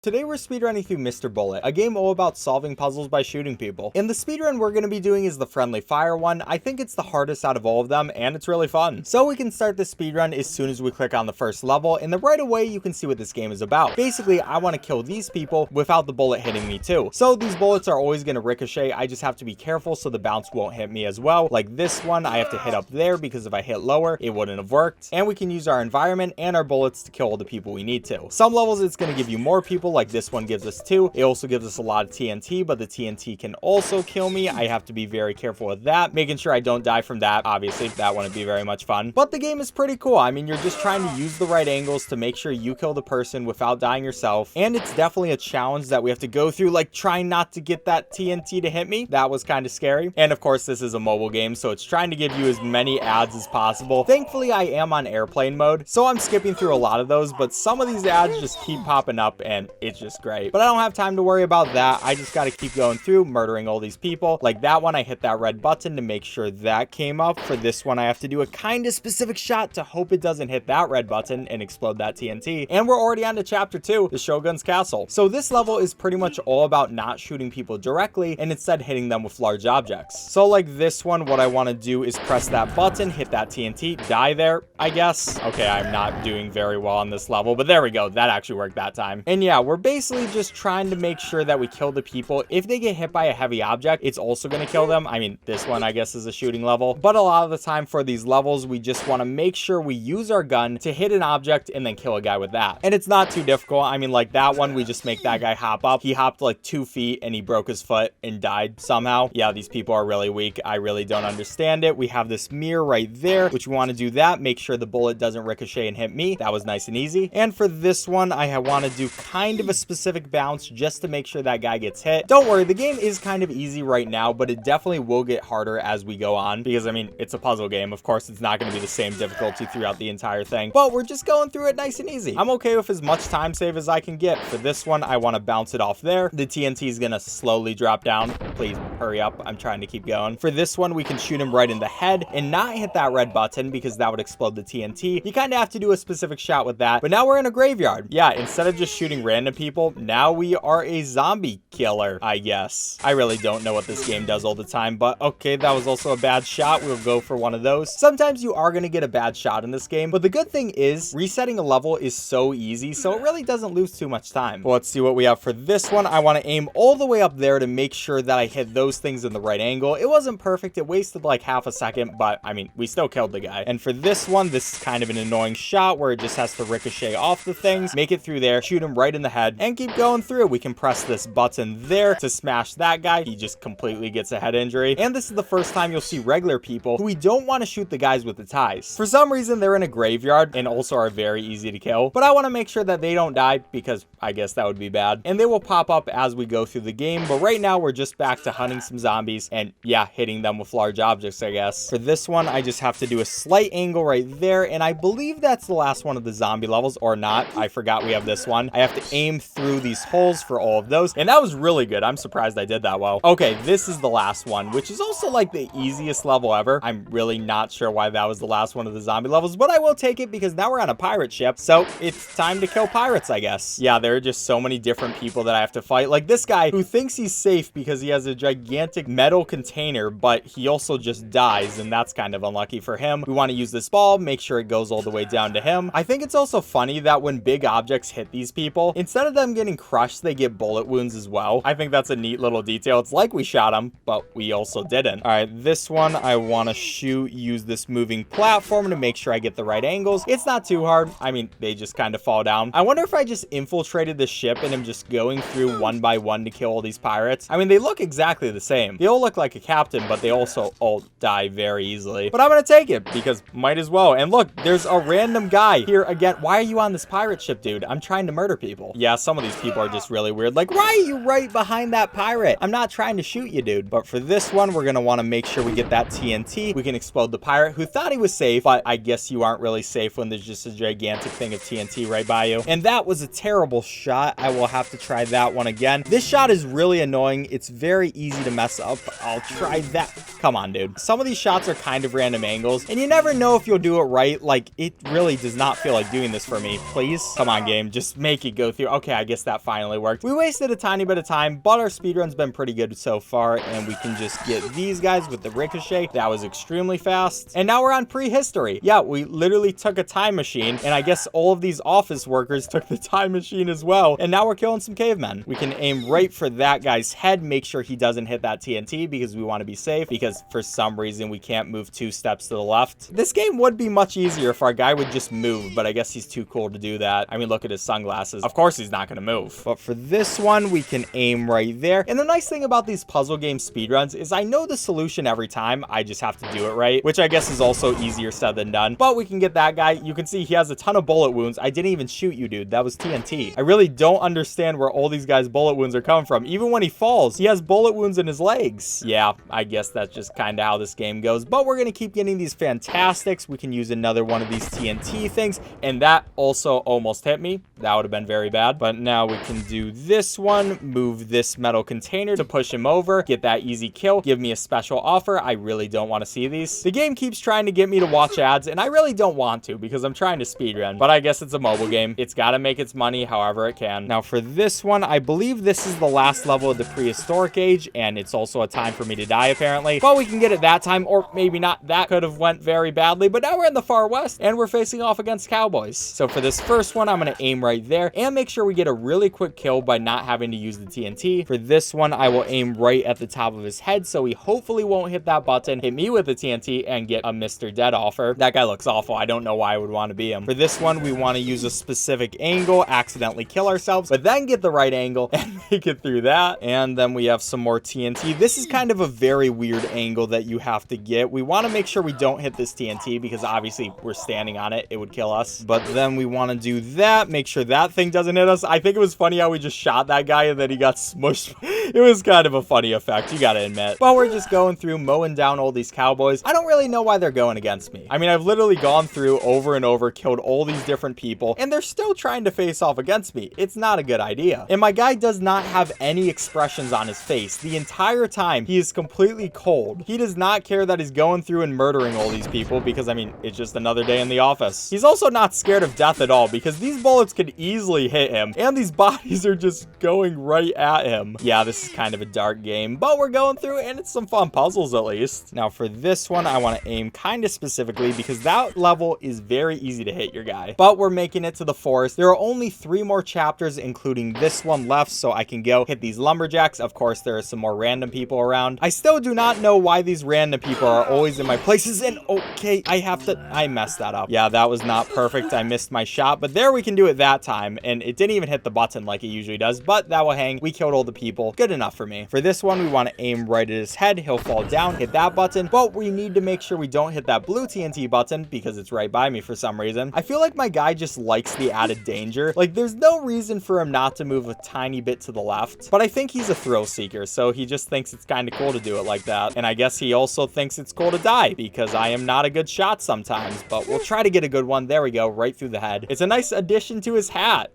Today we're speedrunning through Mr. Bullet, a game all about solving puzzles by shooting people. And the speedrun we're going to be doing is the friendly fire one. I think it's the hardest out of all of them, and it's really fun. So we can start the speedrun as soon as we click on the first level, and then right away you can see what this game is about. Basically, I want to kill these people without the bullet hitting me too. So these bullets are always going to ricochet. I just have to be careful so the bounce won't hit me as well. Like this one, I have to hit up there because if I hit lower, it wouldn't have worked. And we can use our environment and our bullets to kill all the people we need to. Some levels it's going to give you more people, like this one gives us 2. It also gives us a lot of TNT, but the TNT can also kill me. I have to be very careful with that, making sure I don't die from that. Obviously, that wouldn't be very much fun. But the game is pretty cool. I mean, you're just trying to use the right angles to make sure you kill the person without dying yourself. And it's definitely a challenge that we have to go through, like trying not to get that TNT to hit me. That was kind of scary. And of course, this is a mobile game, so it's trying to give you as many ads as possible. Thankfully, I am on airplane mode, so I'm skipping through a lot of those, but some of these ads just keep popping up and it's just great. But I don't have time to worry about that. I just got to keep going through, murdering all these people. Like that one, I hit that red button to make sure that came up. For this one, I have to do a kind of specific shot to hope it doesn't hit that red button and explode that TNT. And we're already on to chapter 2, the Shogun's castle. So this level is pretty much all about not shooting people directly and instead hitting them with large objects. So like this one, what I want to do is press that button, hit that TNT, die there, I guess. Okay, I'm not doing very well on this level, but there we go. That actually worked that time. And yeah, we're basically just trying to make sure that we kill the people. If they get hit by a heavy object, it's also going to kill them. I mean, this one, I guess, is a shooting level, but a lot of the time for these levels, we just want to make sure we use our gun to hit an object and then kill a guy with that. And it's not too difficult. I mean, like that one, we just make that guy hop up. He hopped like 2 feet and he broke his foot and died somehow. Yeah, these people are really weak. I really don't understand it. We have this mirror right there, which we want to do that. Make sure the bullet doesn't ricochet and hit me. That was nice and easy. And for this one, I want to do kind of a specific bounce just to make sure that guy gets hit. Don't worry, the game is kind of easy right now, but it definitely will get harder as we go on because, I mean, it's a puzzle game. Of course, it's not going to be the same difficulty throughout the entire thing, but we're just going through it nice and easy. I'm okay with as much time save as I can get. For this one, I want to bounce it off there. The TNT is going to slowly drop down. Please hurry up. I'm trying to keep going. For this one, we can shoot him right in the head and not hit that red button because that would explode the TNT. You kind of have to do a specific shot with that, but now we're in a graveyard. Yeah, instead of just shooting random people, now we are a zombie killer, I guess. I really don't know what this game does all the time, but okay, that was also a bad shot. We'll go for one of those. Sometimes you are going to get a bad shot in this game, but the good thing is resetting a level is so easy, so it really doesn't lose too much time. Well, let's see what we have for this one. I want to aim all the way up there to make sure that I hit those things in the right angle. It wasn't perfect. It wasted like half a second, but I mean, we still killed the guy. And for this one, this is kind of an annoying shot where it just has to ricochet off the things, make it through there, shoot him right in the head, and keep going through. We can press this button there to smash that guy. He just completely gets a head injury. And this is the first time you'll see regular people who we don't want to shoot the guys with the ties. For some reason, they're in a graveyard and also are very easy to kill, but I want to make sure that they don't die because I guess that would be bad. And they will pop up as we go through the game, but right now we're just back to hunting some zombies and yeah, hitting them with large objects, I guess. For this one, I just have to do a slight angle right there, and I believe that's the last one of the zombie levels, or not. I forgot we have this one. I have to aim through these holes for all of those, and that was really good. I'm surprised I did that well. Okay, this is the last one, which is also like the easiest level ever. I'm really not sure why that was the last one of the zombie levels, but I will take it because now we're on a pirate ship, so it's time to kill pirates, I guess. Yeah, there are just so many different people that I have to fight. Like this guy who thinks he's safe because he has a gigantic metal container, but he also just dies, and that's kind of unlucky for him. We want to use this ball, make sure it goes all the way down to him. I think it's also funny that when big objects hit these people, instead of them getting crushed, they get bullet wounds as well. I think that's a neat little detail. It's like we shot him, but we also didn't. All right, this one I want to use this moving platform to make sure I get the right angles. It's not too hard. I mean, they just kind of fall down. I wonder if I just infiltrated the ship and I'm just going through one by one to kill all these pirates. I mean, they look exactly the same. They all look like a captain, but they also all die very easily. But I'm gonna take it because might as well. And look, there's a random guy here again. Why are you on this pirate ship, dude? I'm trying to murder people. Yeah, some of these people are just really weird. Like, why are you right behind that pirate? I'm not trying to shoot you, dude. But for this one, we're gonna want to make sure we get that TNT. We can explode the pirate who thought he was safe, but I guess you aren't really safe when there's just a gigantic thing of TNT right by you. And that was a terrible shot. I will have to try that one again. This shot is really annoying. It's very easy to mess up. I'll try that. Come on, dude. Some of these shots are kind of random angles, and you never know if you'll do it right. Like, it really does not feel like doing this for me. Please? Come on, game. Just make it go through. Okay, I guess that finally worked. We wasted a tiny bit of time, but our speedrun's been pretty good so far, and we can just get these guys with the ricochet. That was extremely fast. And now we're on prehistory. Yeah, we literally took a time machine, and I guess all of these office workers took the time machine as well, and now we're killing some cavemen. We can aim right for that guy's head, make sure he doesn't hit that TNT because we want to be safe, because for some reason we can't move 2 steps to the left. This game would be much easier if our guy would just move, but I guess he's too cool to do that. I mean, look at his sunglasses. Of course he's not going to move. But for this one, we can aim right there. And the nice thing about these puzzle game speedruns is I know the solution every time. I just have to do it right, which I guess is also easier said than done. But we can get that guy. You can see he has a ton of bullet wounds. I didn't even shoot you, dude. That was TNT. I really don't understand where all these guys' bullet wounds are coming from. Even when he falls, he has bullet wounds in his legs. Yeah, I guess that's just kind of how this game goes. But we're going to keep getting these fantastics. We can use another one of these TNT things. And that also almost hit me. That would have been very bad. But now we can do this one. Move this metal container to push him over. Get that easy kill. Give me a special offer. I really don't want to see these. The game keeps trying to get me to watch ads, and I really don't want to because I'm trying to speedrun. But I guess it's a mobile game. It's got to make its money however it can. Now for this one, I believe this is the last level of the prehistoric age, and it's also a time for me to die apparently. But we can get it that time, or maybe not. That could have went very badly, but now we're in the far west, and we're facing off against cowboys. So for this first one, I'm going to aim right there and make sure we get a really quick kill by not having to use the TNT. For this one, I will aim right at the top of his head, so he hopefully won't hit that button, hit me with the TNT, and get a Mr. Dead offer. That guy looks awful. I don't know why I would want to be him. For this one, we want to use a specific angle, accidentally kill ourselves, but then get the right angle and make it through that. And then we have some more TNT. This is kind of a very weird angle that you have to get. We want to make sure we don't hit this TNT because obviously we're standing on it. It would kill us. But then we want to do that, make sure that thing doesn't hit us. I think it was funny how we just shot that guy and then he got smushed. It was kind of a funny effect, you gotta admit. But we're just going through, mowing down all these cowboys. I don't really know why they're going against me. I mean, I've literally gone through over and over, killed all these different people, and they're still trying to face off against me. It's not a good idea. And my guy does not have any expressions on his face. The entire time, he is completely cold. He does not care that he's going through and murdering all these people because, I mean, it's just another day in the office. He's also not scared of death at all because these bullets could easily hit him, and these bodies are just going right at him. Yeah, this is kind of a dark game, but we're going through it, and it's some fun puzzles at least. Now, for this one, I want to aim kind of specifically because that level is very easy to hit your guy. But we're making it to the forest. There are only 3 more chapters, including this one left, so I can go hit these lumberjacks. Of course, there are some more random people around. I still do not know why these random people are always in my places, and okay, I messed that up. Yeah, that was not perfect. I missed my shot, but there we can do it that time, and it didn't even hit the button like it usually does, but that will hang. We killed all the people. Good enough for me. For this one, we want to aim right at his head. He'll fall down, hit that button, but we need to make sure we don't hit that blue TNT button because it's right by me for some reason. I feel like my guy just likes the added danger. Like, there's no reason for him not to move a tiny bit to the left, but I think he's a thrill seeker, so he just thinks it's kind of cool to do it like that. And I guess he also thinks it's cool to die because I am not a good shot sometimes, but we'll try to get a good one. There we go, right through the head. It's a nice addition to his hat.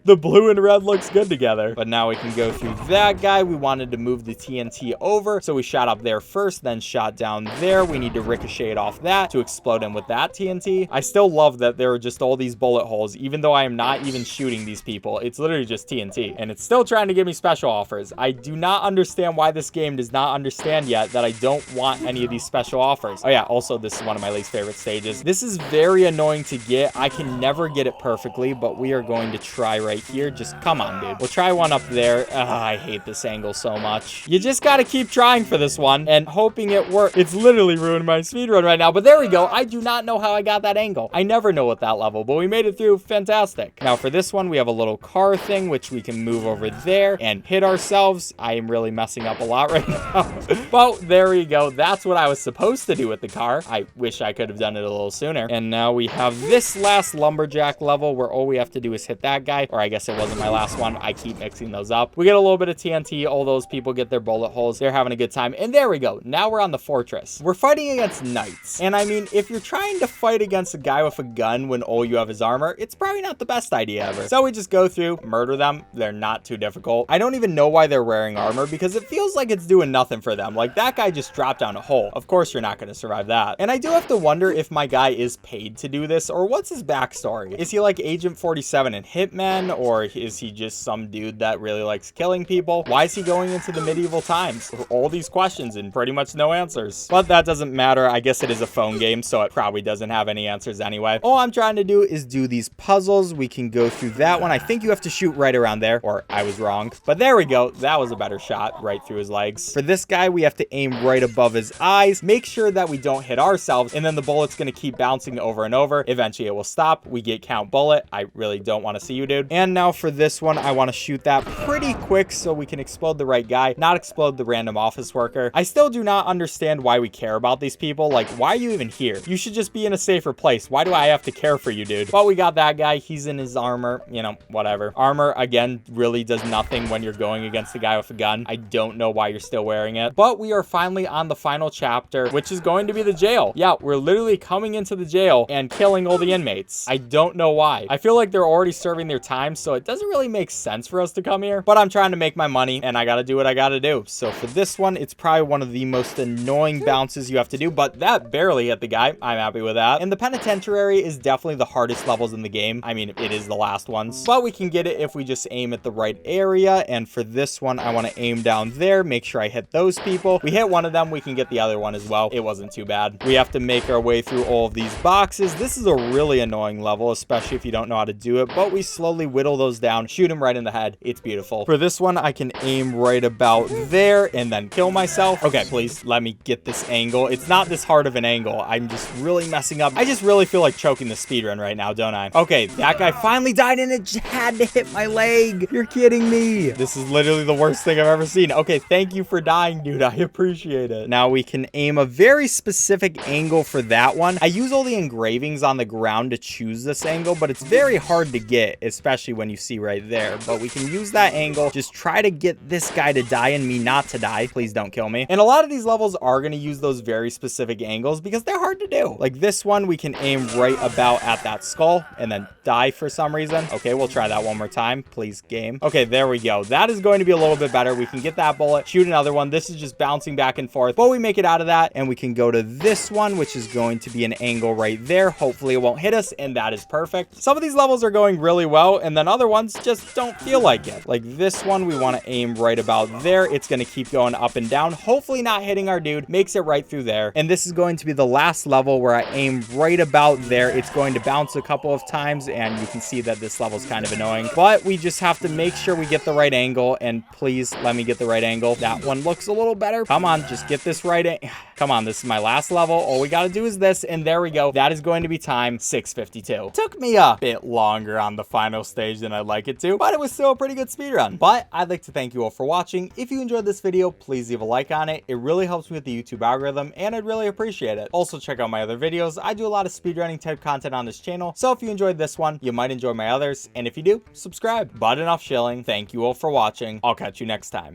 The blue and red looks good together. But now we can go through that guy. We wanted to move the TNT over, so we shot up there first, then shot down there. We need to ricochet it off that to explode him with that TNT. I still love that there are just all these bullet holes, even though I am not even shooting these people. It's literally just TNT, and it's still trying to give me special offers. I do not understand why this game does not understand yet that I don't want any of these special offers. Oh yeah, also this is one of my least favorite stages. This is very annoying to get. I can never get it perfectly, but we are going to try right here. Just come on, dude. We'll try one up there. I hate this angle so much. You just gotta keep trying for this one and hoping it works. It's literally ruined my speedrun right now, but there we go. I do not know how I got that angle. I never know at that level, but we made it through. Fantastic. Now for this one, we have a little car thing, which we can move over there and hit ourselves. I am really messing up a lot right now. Well, there we go. That's what I was supposed to do with the car. I wish I could have done it a little sooner. And now we have this last lumberjack level where all we have to do is hit that guy, or I guess it wasn't my last one. I keep mixing those up. We get a little bit of TNT, all those people get their bullet holes. They're having a good time. And there we go. Now we're on the fortress. We're fighting against knights. And I mean, if you're trying to fight against a guy with a gun when all you have is armor, it's probably not the best idea ever. So we just go through, murder them. They're not too difficult. I don't even know why they're wearing armor because it feels like it's doing nothing for them. Like, that guy just dropped down a hole. Of course you're not going to survive that. And I do have to wonder if my guy is paid to do this, or what's his backstory? Is he like Agent 47 in Hitman, or is he just some dude that really likes killing people? Why is he going into the medieval times? All these questions and pretty much no answers. But that doesn't matter. I guess it is a phone game, so it probably doesn't have any answers anyway. All I'm trying to do is do these puzzles. We can go through that one. I think you have to shoot right around there, or I was wrong. But there we go. That was a better shot, right through his legs. For this guy, we have to aim right above his eyes. Make sure that we don't hit ourselves, and then the bullet's going to keep bouncing over and over. Eventually, it will stop. We get count bullet. I really don't want to see you, dude. And now for this one, I want to shoot that pretty quick so we can explode the right guy, not explode the random office worker. I still do not understand why we care about these people. Like, why are you even here? You should just be in a safer place. Why do I have to care for you, dude? But we got that guy. He's in his armor. You know, whatever. Armor, again, really does nothing when you're going against the guy with a gun. I don't know why you're still wearing it. But we are finally on the final chapter, which is going to be the jail. Yeah, we're literally coming into the jail and killing all the inmates. I don't know why. I feel like they're already serving their time, so it doesn't really make sense for us to come here. But I'm trying to make my money, and I gotta do what I gotta do. So for this one, it's probably one of the most annoying bounces you have to do, but that barely hit the guy. I'm happy with that. And the penitentiary is definitely the hardest levels in the game. I mean, it is the last ones, but we can get it if we just aim at the right area. And for this one, I want to aim down there, make sure I hit those people. We hit one of them, we can get the other one as well. It wasn't too bad. We have to make our way through all of these boxes. This is a really annoying level, especially if you don't know how to do it, but we slowly whittle those down, shoot him right in the head. It's beautiful. For this one, I can aim right about there and then kill myself. Okay, please let me get this angle. It's not this hard of an angle. I'm just really messing up. I just really feel like choking the speedrun right now, don't I? Okay, that guy finally died and it had to hit my leg. You're kidding me. This is literally the worst thing I've ever seen. Okay, thank you for dying, dude. I appreciate it. Now we can aim a very specific angle for that one. I use all the engravings on the ground to choose this angle, but it's very hard to get, especially when you see right there. But we can use that angle. Just try to get this guy to die and me not to die. Please don't kill me. And a lot of these levels are going to use those very specific angles because they're hard to do. Like this one, we can aim right about at that skull and then die for some reason. Okay, we'll try that one more time. Please, game. Okay, there we go. That is going to be a little bit better. We can get that bullet, shoot another one. This is just bouncing back and forth, but we make it out of that, and we can go to this one, which is going to be an angle right there. Hopefully it won't hit us, and that is perfect. Some of these levels are going really well, and then other ones just don't feel like it. Like this one, we want to aim right about there. It's going to keep going up and down, hopefully not hitting our dude. Makes it right through there. And this is going to be the last level where I aim right about there. It's going to bounce a couple of times, and you can see that this level is kind of annoying, but we just have to make sure we get the right angle. And please let me get the right angle. That one looks a little better. Come on, just get this right. Come on, this is my last level. All we got to do is this, and there we go. That is going to be time 6:52. Took me a bit longer on the final stage than I'd like it to, but it was still a pretty good speedrun. But I'd like to thank you all for watching. If you enjoyed this video, please leave a like on it. It really helps me with the YouTube algorithm, and I'd really appreciate it. Also, check out my other videos. I do a lot of speedrunning type content on this channel, so if you enjoyed this one, you might enjoy my others, and if you do, subscribe. But enough shilling. Thank you all for watching. I'll catch you next time.